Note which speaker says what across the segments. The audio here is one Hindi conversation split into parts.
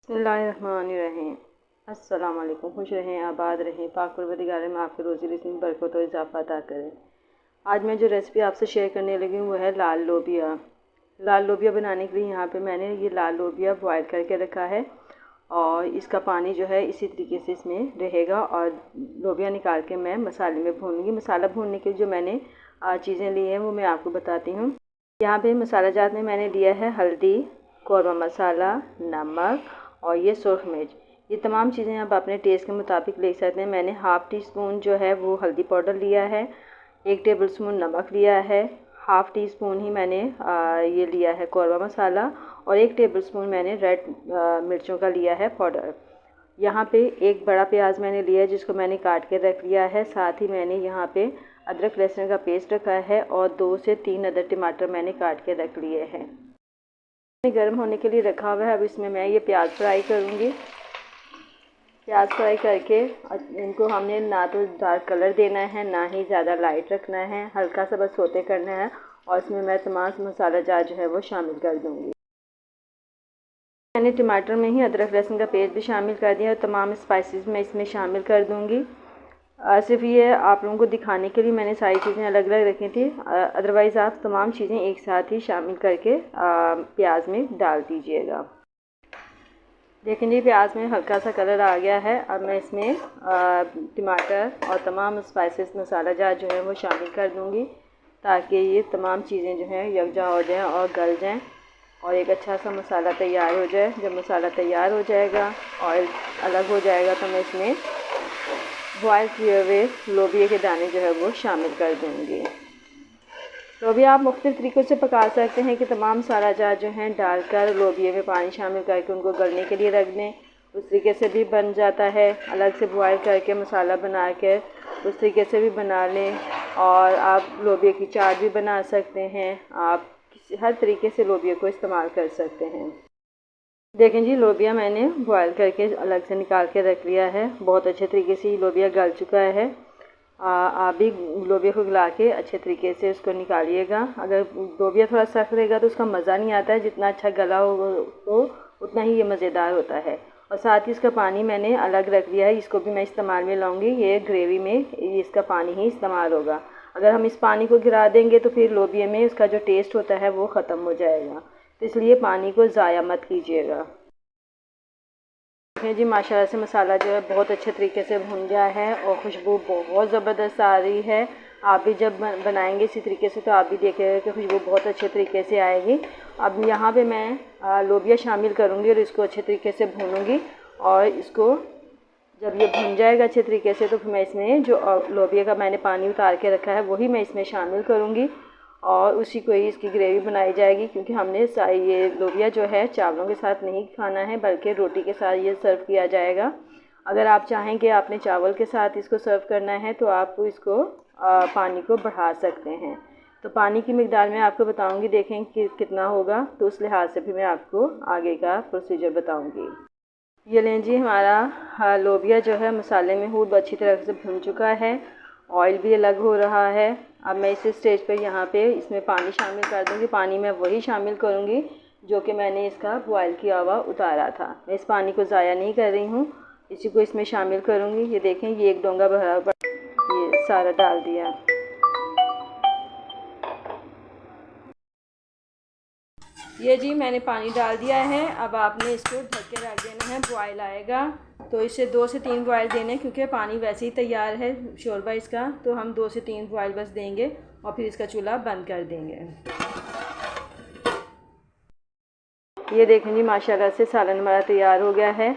Speaker 1: बिस्मिल्लाहिर्रहमानिर्रहीम। अस्सलाम वालेकुम। खुश रहें, आबाद रहें, पाक परवरदिगार में आपके रोज़ी रिज़्क़ में बरकत और इजाफ़ा अता करें। आज मैं जो रेसिपी आपसे शेयर करने लगी हूँ वो है लाल लोबिया। लाल लोबिया बनाने के लिए यहाँ पे मैंने ये लाल लोबिया बॉयल करके रखा है और इसका पानी जो है इसी तरीके से इसमें रहेगा और लोबिया निकाल के मैं मसाले में भूनूँगी। मसाला भूनने के लिए जो मैंने चीज़ें ली हैं वो मैं आपको बताती हूँ। यहाँ पे मसाला जात में मैंने लिया है हल्दी, कौरमा मसाला, नमक और ये सुरख मिर्च। ये तमाम चीज़ें आप अपने टेस्ट के मुताबिक ले सकते हैं। मैंने हाफ़ टी स्पून जो है वो हल्दी पाउडर लिया है, 1 टेबल स्पून नमक लिया है, हाफ़ टी स्पून ही मैंने ये लिया है कौरमा मसाला और 1 टेबल स्पून मैंने रेड मिर्चों का लिया है पाउडर। यहाँ पे एक बड़ा प्याज मैंने लिया है जिसको मैंने काट के रख लिया है। साथ ही मैंने यहाँ पे अदरक लहसुन का पेस्ट रखा है और 2 से 3 अदर टमाटर मैंने काट के रख लिए हैं। गर्म होने के लिए रखा हुआ है। अब इसमें मैं ये प्याज फ्राई करूँगी। प्याज फ्राई करके इनको हमने ना तो डार्क कलर देना है ना ही ज़्यादा लाइट रखना है, हल्का सा बस सोते करना है और इसमें मैं तमाम मसाला जार जो है वो शामिल कर दूँगी। मैंने टमाटर में ही अदरक लहसुन का पेस्ट भी शामिल कर दिया और तमाम स्पाइसेस मैं इसमें शामिल कर दूँगी। सिर्फ ये आप लोगों को दिखाने के लिए मैंने सारी चीज़ें अलग अलग रखी थी, अदरवाइज़ आप तमाम चीज़ें एक साथ ही शामिल करके प्याज में डाल दीजिएगा। देखें जी प्याज में हल्का सा कलर आ गया है। अब मैं इसमें टमाटर और तमाम स्पाइसेस मसाला जार जो है वो शामिल कर दूंगी ताकि ये तमाम चीज़ें जो हैं यकजा हो जाएं और गल जाएं और एक अच्छा सा मसाला तैयार हो जाए। जब मसाला तैयार हो जाएगा, ऑयल अलग हो जाएगा, तो मैं इसमें बॉयल किए हुए लोबिया के दाने जो है वो शामिल कर दूँगी। लोबिया आप मुख्तलिफ़ तरीक़ों से पका सकते हैं कि तमाम मसाला जार जो हैं डालकर लोबिया में पानी शामिल करके उनको गलने के लिए रख दें। उस तरीके से भी बन जाता है। अलग से बॉयल करके मसाला बना के उस तरीके से भी बना लें और आप लोबिया की चाट भी बना सकते हैं। आप हर तरीके से लोबिया को इस्तेमाल कर सकते हैं। देखें जी लोबिया मैंने बॉयल करके अलग से निकाल के रख लिया है। बहुत अच्छे तरीके से लोबिया गल चुका है। आप भी लोबिया को गला के अच्छे तरीके से उसको निकालिएगा। अगर लोबिया थोड़ा सख्त रहेगा तो उसका मज़ा नहीं आता है, जितना अच्छा गला हो उतना ही ये मज़ेदार होता है। और साथ ही इसका पानी मैंने अलग रख दिया है, इसको भी मैं इस्तेमाल में लाऊंगी। ये ग्रेवी में इसका पानी ही इस्तेमाल होगा। अगर हम इस पानी को गिरा देंगे तो फिर लोबिया में उसका जो टेस्ट होता है वो ख़त्म हो जाएगा, तो इसलिए पानी को ज़ाया मत कीजिएगा। जी माशाल्लाह से मसाला जो है बहुत अच्छे तरीके से भुन गया है और खुशबू बहुत ज़बरदस्त आ रही है। आप भी जब बनाएंगे इसी तरीके से तो आप भी देखेंगे कि खुशबू बहुत अच्छे तरीके से आएगी। अब यहाँ पे मैं लोबिया शामिल करूँगी और इसको अच्छे तरीके से भूनूँगी और इसको जब ये भुन जाएगा अच्छे तरीके से तो फिर मैं इसमें जो लोबिया का मैंने पानी उतार के रखा है वही मैं इसमें शामिल करूँगी और उसी को ही इसकी ग्रेवी बनाई जाएगी। क्योंकि हमने ये लोबिया जो है चावलों के साथ नहीं खाना है बल्कि रोटी के साथ ये सर्व किया जाएगा। अगर आप चाहें कि आपने चावल के साथ इसको सर्व करना है तो आप इसको पानी को बढ़ा सकते हैं। तो पानी की मिकदार मैं आपको बताऊंगी, देखें कि कितना होगा, तो उस लिहाज से फिर मैं आपको आगे का प्रोसीजर बताऊंगी। ये लें जी हमारा लोबिया जो है मसाले में खूब अच्छी तरह से भुन चुका है, ऑयल भी अलग हो रहा है। अब मैं इस स्टेज पे यहाँ पे इसमें पानी शामिल कर दूँगी। पानी मैं वही शामिल करूँगी जो कि मैंने इसका बॉयल किया हुआ उतारा था। मैं इस पानी को ज़ाया नहीं कर रही हूँ, इसी को इसमें शामिल करूँगी। ये देखें ये एक डोंगा भरा हुआ ये सारा डाल दिया। ये जी मैंने पानी डाल दिया है। अब आपने इसको ढक के रख देना है, बॉयल आएगा तो इसे 2 से 3 बॉयल देने, क्योंकि पानी वैसे ही तैयार है शोरबा इसका, तो हम 2 से 3 बॉयल बस देंगे और फिर इसका चूल्हा बंद कर देंगे। ये देखें जी माशाल्लाह से सालन हमारा तैयार हो गया है।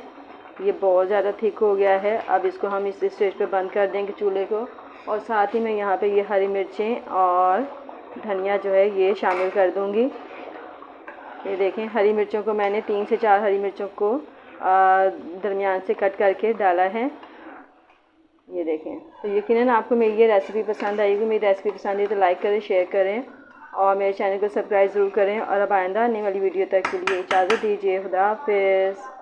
Speaker 1: ये बहुत ज़्यादा थिक हो गया है। अब इसको हम इस स्टेज पे बंद कर देंगे चूल्हे को और साथ ही मैं यहाँ पे ये हरी मिर्चें और धनिया जो है ये शामिल कर दूँगी। ये देखें हरी मिर्चों को मैंने 3 से 4 हरी मिर्चों को दरमियान से कट करके डाला है। ये देखें। तो यकीनन आपको मेरी ये रेसिपी पसंद आएगी। मेरी रेसिपी पसंद आई तो लाइक करें, शेयर करें और मेरे चैनल को सब्सक्राइब ज़रूर करें। और अब आइंदा आने वाली वीडियो तक के लिए इजाज़त दीजिए। खुदा हाफिज़।